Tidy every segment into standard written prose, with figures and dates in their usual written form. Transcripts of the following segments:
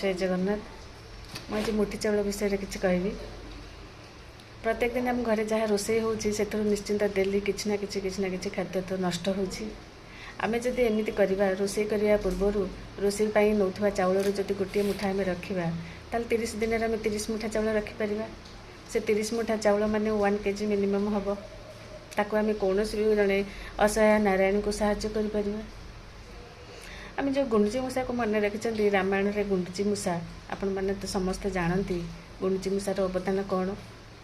जय जगन्नाथ। मुझे मुठी चाउल विषय किसी कहबी। प्रत्येक दिन आम घरे जहाँ रोषे हो निश्चिंत डेली किसी ना कि खाद्य तो नष्ट होमें जदि एमती करवा रोषे करने पूर्वर रोषे नौथवा चाउल जदि गोटे मुठा आम रखा ताल 30 दिन आम 30 मुठा चाउल रखिपर। से 30 मुठा चाउल माने 1 kg मिनिमम हम ताको आम कौन भी जड़े असहाय नारायण को साहाय्य कर। आम जो गुंडुची मूषा को मन रखिंट रामायण रे गुंडुची मूषा आपण मैंने तो समस्ते जानती गुंडुची मूषार अवदान कौन।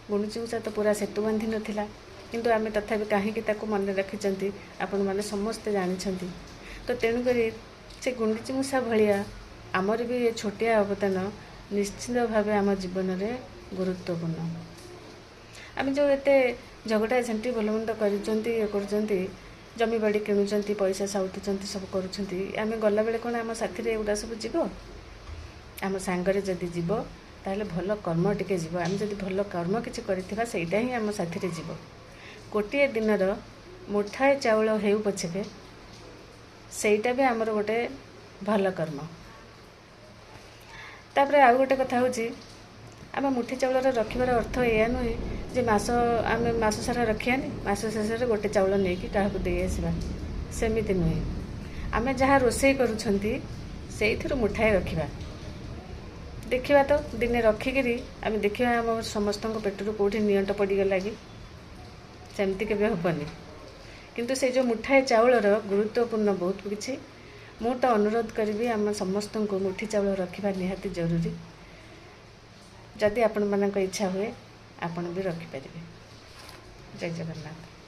गुंडुची मूषा तो पूरा सेतु बांधि नाला किंतु आम तथापि कहीं मन रखिंट आपण मैंने समस्ते जानते। तो तेणुक से गुंडुची मूषा भाया आमर भी ये छोटिया अवदान निश्चित भाव आम जीवन में गुरुत्वपूर्ण। आम जो एते झगड़ा झंटी भलमंद कर जमी बाड़ी किणुंट पैसा साउथुंट सब करें गला बेले कौन आम साथी एगुड़ा सब जीव आम सांगरे जदि जीव ताहले भल कर्म टिके जीव। आम जदि भल कर्म किसी करथिबा सेटा ही आम साथी जीव। गोटे दिनर मुठाए चाउल हेउ पछके सेटा भी आमर गोटे भल कर्म। तापरे आउ गोटे कथा होची आम मुठी चाउल रखिबार अर्थ या नुहे जे आम मास सारा रखियानी मास शेष गोटे चाउल नहीं कि क्या दे आसवा सेमिति नुहे। आम जहाँ रोषे कर मुठाए रखा देखा तो दिने रखिकी आम देखा आम समस्त पेटर कौटी नियंट पड़गला कि सेमती केवे हेनी। किंतु से जो मुठाए चाउलर गुरुत्वपूर्ण बहुत किसी मु तो अनुरोध करी आम समस्त को मुठी चाउल रखा निहाती जरूरी। जदि आपण मानक इच्छा हुए आपण भी रखिपारे। जय जगन्नाथ।